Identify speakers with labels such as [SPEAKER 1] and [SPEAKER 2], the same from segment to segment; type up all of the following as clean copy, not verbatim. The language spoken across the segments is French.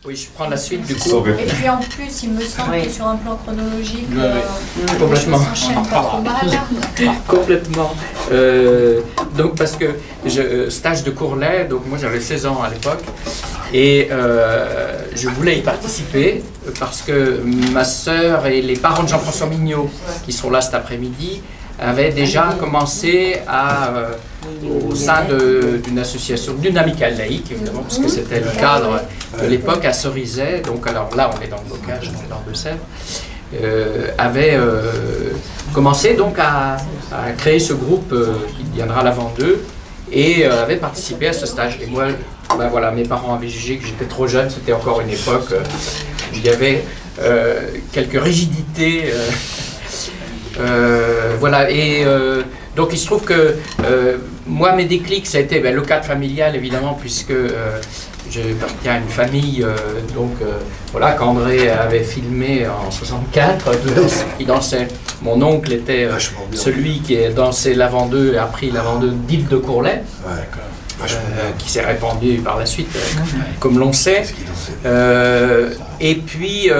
[SPEAKER 1] Oui, je prends la suite du coup.
[SPEAKER 2] Et puis en plus, il me semble que sur un plan chronologique,
[SPEAKER 1] complètement.
[SPEAKER 2] les choses s'enchaînent pas trop mal.
[SPEAKER 1] Complètement. Donc parce que stage de Courlet, donc moi j'avais 16 ans à l'époque et je voulais y participer parce que ma sœur et les parents de Jean-François Mignot qui sont là cet après-midi avaient déjà commencé au sein d'une association, d'une amicale laïque évidemment, parce que c'était le cadre de l'époque à Cerizay, donc alors là on est dans le bocage, on est dans Deux-Sèvres, avait commencé donc à créer ce groupe qui deviendra l'Avent 2 et avait participé à ce stage. Et moi, ben voilà, mes parents avaient jugé que j'étais trop jeune, c'était encore une époque où il y avait quelques rigidités. Voilà, et donc il se trouve que moi mes déclics ça a été le cadre familial évidemment puisque j'appartiens à une famille voilà, qu'André avait filmé en 64, qui dansait. Mon oncle était celui qui dansait l'Avent 2 et a pris l'Avent 2 d'Yves de Courlet, qui s'est répandu par la suite, comme l'on sait. Et puis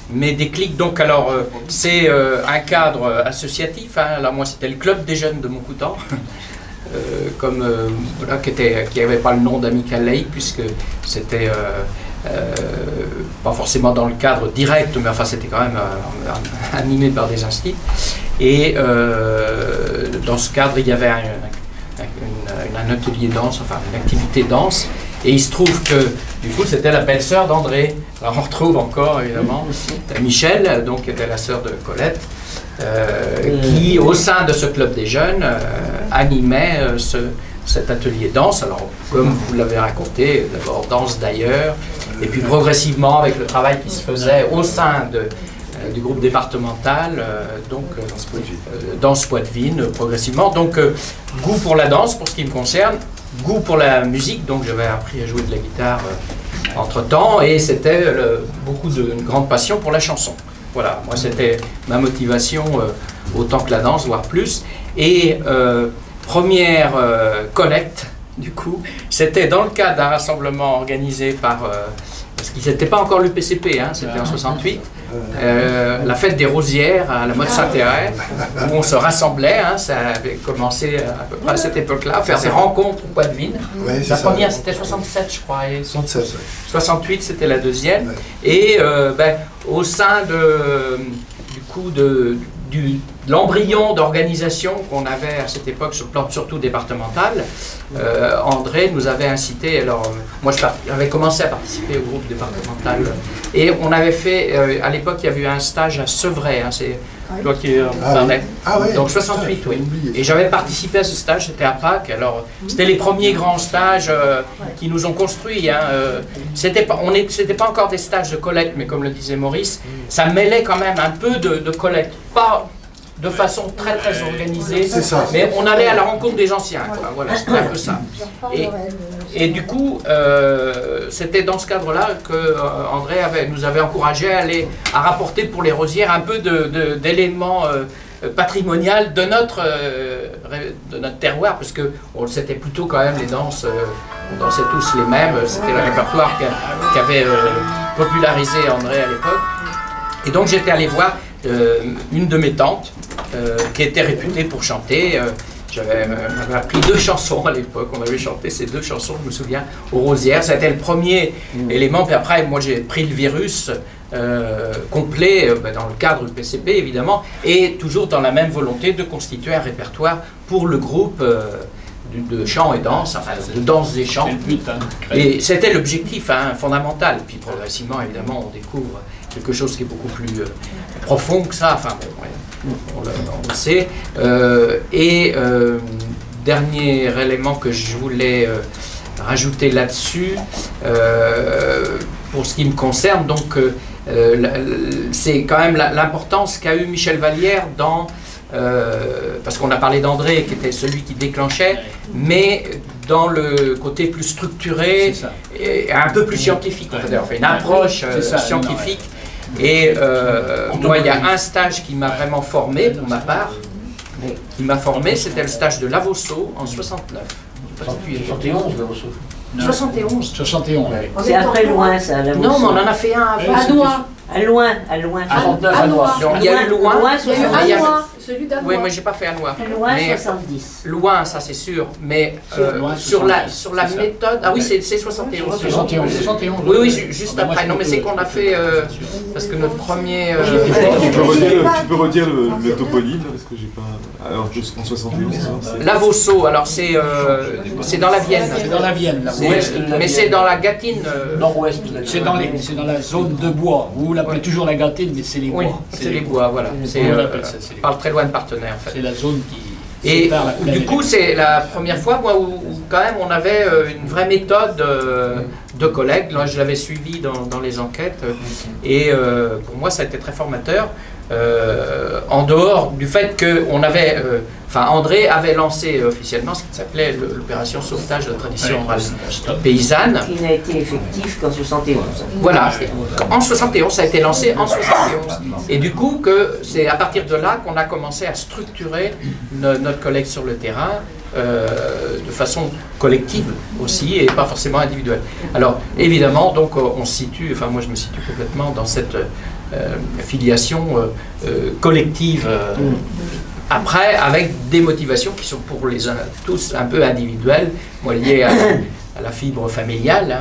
[SPEAKER 1] mes déclics, donc alors c'est un cadre associatif, hein. Là moi c'était le club des jeunes de Montcoutan, voilà, qui n'avait pas le nom d'amicale laïque puisque c'était pas forcément dans le cadre direct, mais enfin c'était quand même animé par des instituts. Et dans ce cadre il y avait un atelier danse, enfin une activité danse. Et il se trouve que, du coup, c'était la belle-sœur d'André. Alors on retrouve encore, évidemment, Michel, donc qui était la sœur de Colette, qui, au sein de ce club des jeunes, animait cet atelier danse. Alors, comme vous l'avez raconté, d'abord danse d'ailleurs, et puis progressivement, avec le travail qui se faisait au sein du groupe départemental, danse poitevine, progressivement. Donc, goût pour la danse, pour ce qui me concerne. Goût pour la musique, donc j'avais appris à jouer de la guitare entre-temps, et c'était une grande passion pour la chanson. Voilà, moi c'était ma motivation autant que la danse, voire plus. Et première collecte, du coup, c'était dans le cadre d'un rassemblement organisé par... parce qu'il n'était pas encore le PCP, hein, c'était en 68, la fête des Rosières à la Motte Saint-Thérèse, où on se rassemblait, hein, ça avait commencé à peu près à cette époque-là, à faire des rencontres au Poitevine. La première c'était 67 je crois, et 68 c'était la deuxième, et au sein de l'embryon d'organisation qu'on avait à cette époque sur le plan surtout départemental, André nous avait incité, alors moi j'avais commencé à participer au groupe départemental et on avait fait, à l'époque il y avait eu un stage à Sevray, hein, c'est toi qui en parlais, donc 68 oui, et j'avais participé à ce stage, c'était à Pâques, alors c'était les premiers grands stages qui nous ont construits, hein, c'était pas encore des stages de collecte, mais comme le disait Maurice, ça mêlait quand même un peu de collecte, pas de façon très très organisée, mais on allait à la rencontre des anciens, quoi. Voilà, c'était un peu ça. Et du coup, c'était dans ce cadre-là que André nous avait encouragé à rapporter pour les Rosières un peu d'éléments patrimonial de notre terroir, parce que c'était plutôt quand même les danses, on dansait tous les mêmes, c'était le répertoire qu'avait popularisé André à l'époque. Et donc j'étais allé voir une de mes tantes qui était réputée pour chanter. J'avais appris 2 chansons à l'époque, on avait chanté ces 2 chansons, je me souviens, aux Rosières. C'était le premier élément, puis après moi j'ai pris le virus complet dans le cadre du PCP évidemment, et toujours dans la même volonté de constituer un répertoire pour le groupe de chant et danse, enfin de danse et chant. Et c'était l'objectif fondamental. Puis progressivement évidemment on découvre quelque chose qui est beaucoup plus profond que ça, enfin bon, on le sait. Dernier élément que je voulais rajouter là-dessus, pour ce qui me concerne, donc c'est quand même l'importance qu'a eu Michel Vallière dans, parce qu'on a parlé d'André qui était celui qui déclenchait, mais dans le côté plus structuré et un peu plus scientifique, on fait une approche scientifique. Et moi, il y a un stage qui m'a vraiment formé, pour ma part, c'était le stage de Lavosso en 69.
[SPEAKER 3] 71, Lavosso.
[SPEAKER 1] 71.
[SPEAKER 3] 71.
[SPEAKER 4] Ouais.
[SPEAKER 5] C'est après loin, ça. La
[SPEAKER 1] Non, mais on
[SPEAKER 5] Mousson.
[SPEAKER 1] en a fait un avant.
[SPEAKER 2] À Noix.
[SPEAKER 5] À loin, à loin.
[SPEAKER 3] 49
[SPEAKER 2] à
[SPEAKER 3] à Noix.
[SPEAKER 2] Noix.
[SPEAKER 1] Il y a eu Loin.
[SPEAKER 5] Loin,
[SPEAKER 2] Il y a eu
[SPEAKER 5] 70.
[SPEAKER 1] il y a-
[SPEAKER 2] à Noix, celui d'Anois.
[SPEAKER 1] Oui, moi j'ai pas fait à Noix.
[SPEAKER 5] Loin,
[SPEAKER 1] Mais
[SPEAKER 5] 70.
[SPEAKER 1] Loin, ça c'est sûr. Mais
[SPEAKER 3] Loin,
[SPEAKER 1] sur la
[SPEAKER 3] 70, c'est ça.
[SPEAKER 1] méthode. Ah oui, c'est 71.
[SPEAKER 3] 71.
[SPEAKER 1] Oui, oui, juste
[SPEAKER 3] Ah bah moi,
[SPEAKER 1] après.
[SPEAKER 3] je
[SPEAKER 1] Non,
[SPEAKER 3] peux
[SPEAKER 1] mais
[SPEAKER 3] te-
[SPEAKER 1] c'est qu'on a fait. Parce que notre premier.
[SPEAKER 6] Tu peux redire le toponyme, là, parce que j'ai pas... Alors, jusqu'en 71, ça,
[SPEAKER 1] Lavosso, alors c'est dans la Vienne.
[SPEAKER 3] C'est dans la Vienne, là.
[SPEAKER 1] Mais c'est dans la Gâtine.
[SPEAKER 3] Nord-ouest. C'est dans la zone de bois. Vous l'appelez toujours la Gâtine, mais c'est les bois.
[SPEAKER 1] Oui, c'est les bois, voilà.
[SPEAKER 3] On appelle ça, c'est les
[SPEAKER 1] Pas très loin de Partenaire, en fait.
[SPEAKER 3] C'est la zone qui
[SPEAKER 1] Et
[SPEAKER 3] sépare la plaine
[SPEAKER 1] du
[SPEAKER 3] et
[SPEAKER 1] coup,
[SPEAKER 3] la-
[SPEAKER 1] c'est la première fois moi, où quand même on avait une vraie méthode de collègues. Là, je l'avais suivi dans les enquêtes. Et pour moi, ça a été très formateur. En dehors du fait qu'on avait... André avait lancé officiellement ce qui s'appelait l'opération sauvetage de la tradition orale paysanne.
[SPEAKER 5] Qui n'a été effectif qu'en 71.
[SPEAKER 1] Voilà, en 71, ça a été lancé en 71. Et du coup, c'est à partir de là qu'on a commencé à structurer notre collecte sur le terrain de façon collective aussi et pas forcément individuelle. Alors, évidemment, donc on se situe, enfin moi je me situe complètement dans cette filiation collective. Après, avec des motivations qui sont pour les uns tous un peu individuelles, moi liées à la fibre familiale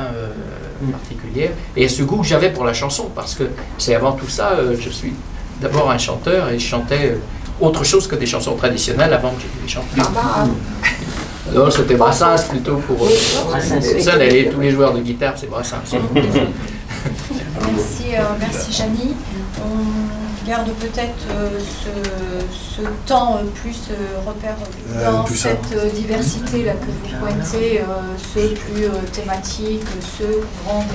[SPEAKER 1] particulière, et à ce goût que j'avais pour la chanson, parce que c'est avant tout ça, je suis d'abord un chanteur, et je chantais autre chose que des chansons traditionnelles avant que j'étais chanteur. Non, c'était Brassens plutôt pour... Seul, tous les joueurs de guitare, c'est Brassens.
[SPEAKER 2] Merci Janie. On garde peut-être ce temps plus repère dans
[SPEAKER 4] tout ça.
[SPEAKER 2] cette diversité-là que vous pointez, ceux plus thématiques, ceux couvrant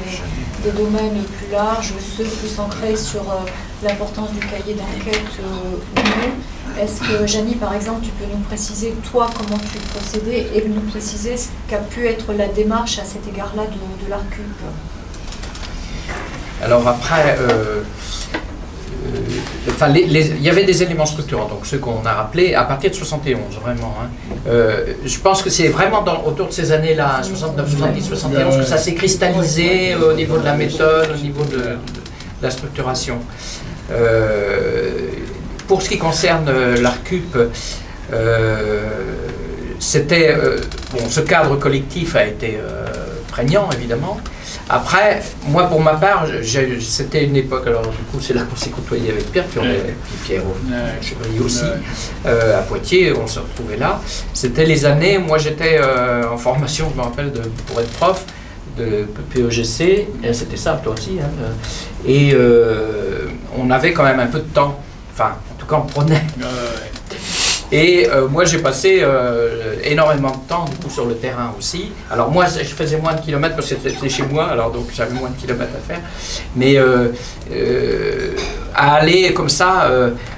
[SPEAKER 2] des domaines plus larges, ceux plus ancrés sur l'importance du cahier d'enquête ou non. Est-ce que, Janie, par exemple, tu peux nous préciser, toi, comment tu procédais et nous préciser ce qu'a pu être la démarche à cet égard-là de l'ARCUP?
[SPEAKER 1] Alors après, il y avait des éléments structurants, donc ceux qu'on a rappelés à partir de 71, vraiment. Je pense que c'est vraiment autour de ces années-là, 69, 70, 71, que ça s'est cristallisé au niveau de la méthode, au niveau de la structuration. Pour ce qui concerne l'ARCUP, c'était ce cadre collectif a été prégnant, évidemment. Après, moi pour ma part, c'était une époque, alors du coup c'est là qu'on s'est côtoyé avec Pierre, puis Pierre Chevrier aussi, à Poitiers, on se retrouvait là. C'était les années, moi j'étais en formation, je me rappelle, pour être prof de PEGC, c'était ça toi aussi, hein, et on avait quand même un peu de temps, enfin en tout cas on prenait. Et moi j'ai passé énormément de temps du coup sur le terrain aussi. Alors moi je faisais moins de kilomètres parce que c'était chez moi, alors donc j'avais moins de kilomètres à faire. Mais à aller comme ça,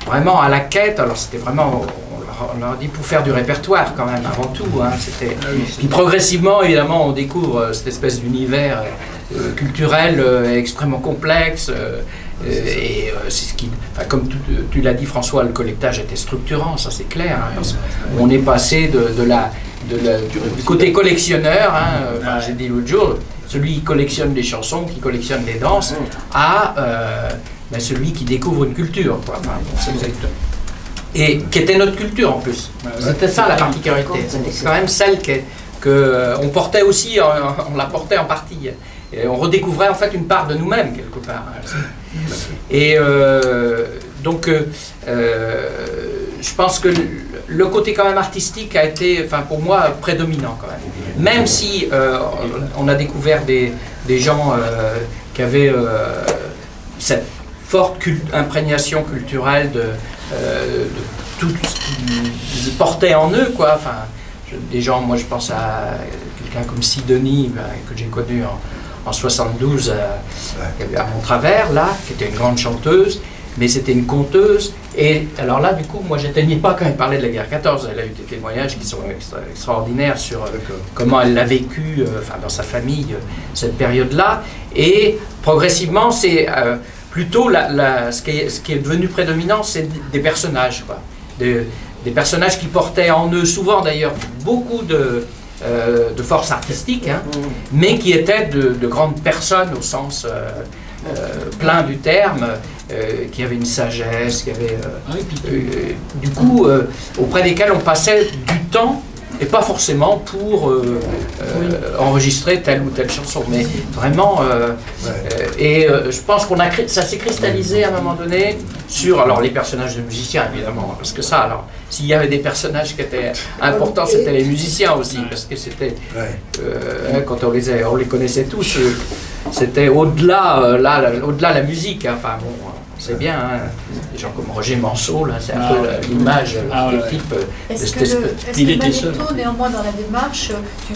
[SPEAKER 1] vraiment à la quête, alors c'était vraiment, on leur dit pour faire du répertoire quand même avant tout. Hein, puis progressivement évidemment on découvre cette espèce d'univers culturel extrêmement complexe. C'est ce qui, comme tu l'as dit François, le collectage était structurant, ça c'est clair. Hein, parce qu'on est passé du côté collectionneur, hein, j'ai dit l'autre jour, celui qui collectionne les chansons, qui collectionne les danses, à celui qui découvre une culture. Quoi. Enfin, et qui était notre culture en plus. C'était ça la particularité. C'est quand même celle qu'on portait aussi, on la portait en partie. Et on redécouvrait en fait une part de nous-mêmes quelque part. Et donc, je pense que le côté quand même artistique a été, enfin pour moi, prédominant quand même. Même si on a découvert des gens qui avaient cette forte imprégnation culturelle de tout ce qu'ils portaient en eux, quoi. Enfin, des gens, moi je pense à quelqu'un comme Sidonie, que j'ai connu en 72 à Montravers, là, qui était une grande chanteuse, mais c'était une conteuse. Et alors là, du coup, moi, j'atteignais pas quand elle parlait de la guerre 14. Elle a eu des témoignages qui sont extraordinaires sur comment elle l'a vécu dans sa famille, cette période-là. Et progressivement, c'est plutôt ce qui est devenu prédominant, c'est des personnages, quoi. Des personnages qui portaient en eux, souvent d'ailleurs, beaucoup de force artistique, hein, mais qui étaient de grandes personnes au sens plein du terme, qui avaient une sagesse, qui avaient du coup auprès desquels on passait du temps, et pas forcément pour enregistrer telle ou telle chanson, mais vraiment je pense qu'on a ça s'est cristallisé à un moment donné sur alors les personnages de musiciens évidemment, parce que ça, alors s'il y avait des personnages qui étaient importants, c'était les musiciens aussi, parce que c'était quand on les connaissait tous, c'était au-delà au-delà la musique, hein. Enfin bon, c'est bien, hein. Des gens comme Roger Manceau, là, c'est un peu l'image, l'archétype.
[SPEAKER 2] Est-ce que Magnéto, néanmoins, dans la démarche,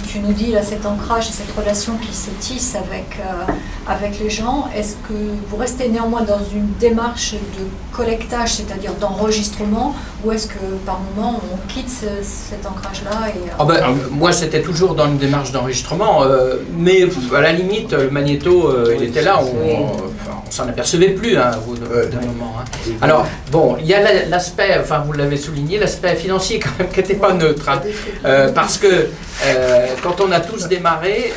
[SPEAKER 2] tu nous dis là, cet ancrage et cette relation qui se tisse avec les gens, est-ce que vous restez néanmoins dans une démarche de collectage, c'est-à-dire d'enregistrement, ou est-ce que par moment on quitte cet ancrage-là
[SPEAKER 1] moi, c'était toujours dans une démarche d'enregistrement, mais à la limite, Magnéto, il était là, on s'en apercevait plus, hein, au bout d'un moment. Hein. Alors, bon, il y a l'aspect, enfin vous l'avez souligné, l'aspect financier quand même qui n'était pas neutre. Hein, parce que quand on a tous démarré,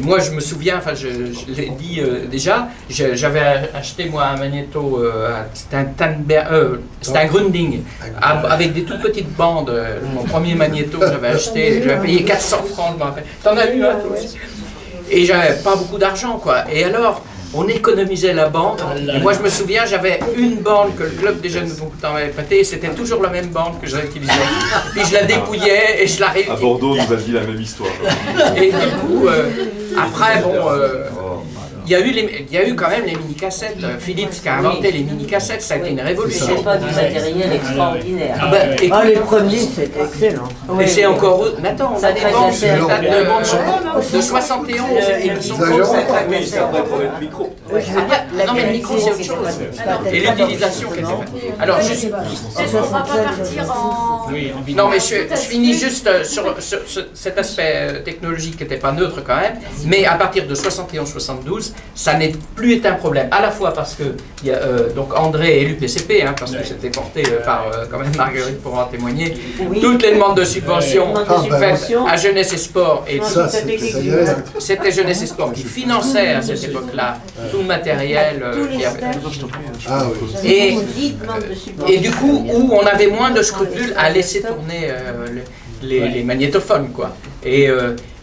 [SPEAKER 1] moi je me souviens, enfin je l'ai dit déjà, j'avais acheté moi un magnéto, c'était un Grundig, avec des toutes petites bandes, mon premier magnéto que j'avais acheté, j'avais payé 400 francs, je m'en rappelle. T'en as eu un toi aussi? Et j'avais pas beaucoup d'argent quoi, et alors on économisait la bande, et moi je me souviens, j'avais une bande que le club des jeunes Bouquetins m'avait prêtée, et c'était toujours la même bande que j'utilisais. Puis je la dépouillais et je la réutilisais.
[SPEAKER 6] À Bordeaux, on nous a dit la même histoire.
[SPEAKER 1] Et du coup, après, bon, il y a eu quand même les mini-cassettes. Philips qui a inventé les mini-cassettes, ça a été une révolution.
[SPEAKER 5] C'est pas du matériel extraordinaire.
[SPEAKER 1] Les
[SPEAKER 5] premiers, c'était excellent.
[SPEAKER 1] Et c'est encore... Mais attends, on a des bandes de 71 et qui sont
[SPEAKER 4] Oui, c'est un vrai problème de micro.
[SPEAKER 1] non mais le micro c'est autre chose. Et l'utilisation qui était faite. Alors juste...
[SPEAKER 2] on va pas partir en...
[SPEAKER 1] Non mais je finis juste sur cet aspect technologique qui n'était pas neutre quand même, mais à partir de 71-72, ça n'est plus été un problème, à la fois parce que donc André est élu PCP, hein, parce que c'était porté par quand même Marguerite pour en témoigner, toutes les demandes de subventions faites à Jeunesse et Sport, et c'était Jeunesse et Sport qui finançait à cette époque-là tout le matériel qu'il y avait. Et du coup, où on avait moins de scrupules à laisser tourner les magnétophones, quoi. Et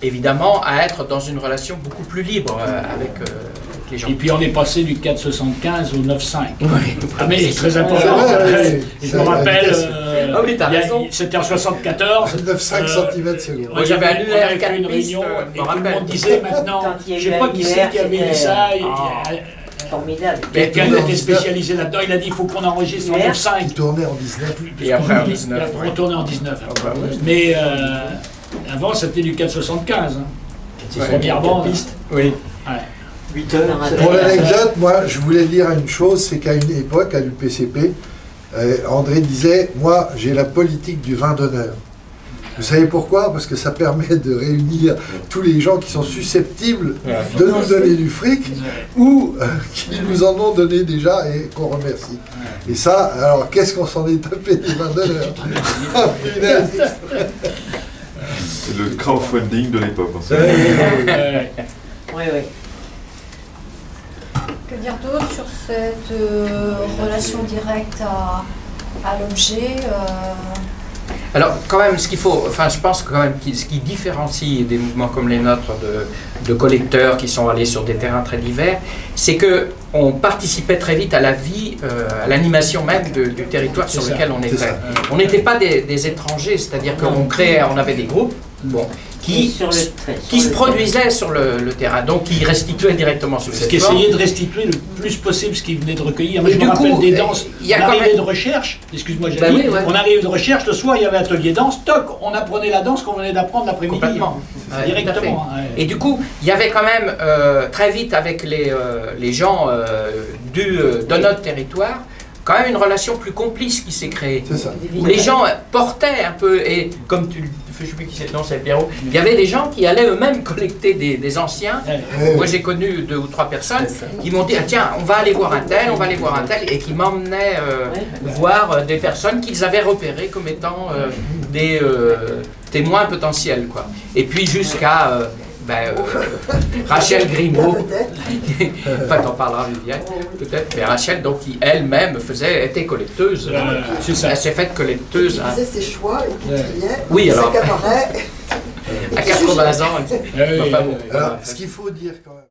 [SPEAKER 1] évidemment, à être dans une relation beaucoup plus libre avec les gens.
[SPEAKER 3] Et puis on est passé du 4,75 au 9,5.
[SPEAKER 1] Oui.
[SPEAKER 3] Ah mais c'est très important. Je me rappelle, c'était en 74.
[SPEAKER 7] 9,5 cm/s.
[SPEAKER 1] Moi j'avais un UR 4
[SPEAKER 3] une réunion et tout le monde
[SPEAKER 1] pistes.
[SPEAKER 3] disait maintenant, je ne sais pas qui c'est qui avait dit ça.
[SPEAKER 5] Formidable.
[SPEAKER 3] Quelqu'un était spécialisé là-dedans, il a dit il faut qu'on enregistre en 9,5.
[SPEAKER 7] Il tournait en 19.
[SPEAKER 1] Et après en 19.
[SPEAKER 3] On tournait en 19. Mais avant c'était du 4,75. Première bande.
[SPEAKER 1] Oui.
[SPEAKER 4] 8 heures.
[SPEAKER 7] Pour l'anecdote, moi je voulais dire une chose, c'est qu'à une époque, à l'UPCP, André disait, moi j'ai la politique du vin d'honneur. Vous savez pourquoi? Parce que ça permet de réunir tous les gens qui sont susceptibles de nous donner du fric ou qui nous en ont donné déjà et qu'on remercie. Et ça, alors qu'est-ce qu'on s'en est tapé des vins d'honneur?
[SPEAKER 6] C'est le crowdfunding de l'époque.
[SPEAKER 5] Oui, oui.
[SPEAKER 2] Que dire d'autre sur cette relation directe à l'objet
[SPEAKER 1] Alors, quand même, ce qu'il faut, enfin, je pense que quand même, ce qui différencie des mouvements comme les nôtres de collecteurs qui sont allés sur des terrains très divers, c'est que on participait très vite à la vie, à l'animation même du territoire sur lequel on était. On n'était pas des étrangers, c'est-à-dire qu'on créait, on avait des groupes, bon, qui se produisaient sur le terrain, donc qui restituaient directement sous cette forme.
[SPEAKER 3] Qui essayaient de restituer le plus possible ce qu'ils venaient de recueillir. Moi, je me rappelle des danses, on arrivait de recherche, excuse-moi, on arrivait de recherche, le soir il y avait atelier danse, toc, on apprenait la danse qu'on venait d'apprendre l'après-midi.
[SPEAKER 1] Complètement.
[SPEAKER 3] Directement.
[SPEAKER 1] Et du coup, il y avait quand même, très vite avec les gens de notre territoire, quand même une relation plus complice qui s'est créée. Où les gens portaient un peu, et comme tu je ne sais plus qui c'est, non c'est Pierrot, il y avait des gens qui allaient eux-mêmes collecter des anciens. Moi j'ai connu 2 ou 3 personnes qui m'ont dit, ah, tiens, on va aller voir un tel, on va aller voir un tel, et qui m'emmenaient voir des personnes qu'ils avaient repérées comme étant des témoins potentiels, quoi. Et puis jusqu'à Rachel Grimaud, enfin t'en parleras Viviane, peut-être, mais Rachel, donc, qui elle-même était collecteuse. Elle s'est faite collecteuse.
[SPEAKER 8] Elle faisait ses choix et puis triait.
[SPEAKER 1] Oui, alors.
[SPEAKER 8] Cabaret.
[SPEAKER 1] À 80 ans.
[SPEAKER 7] Alors, ce qu'il faut dire quand même.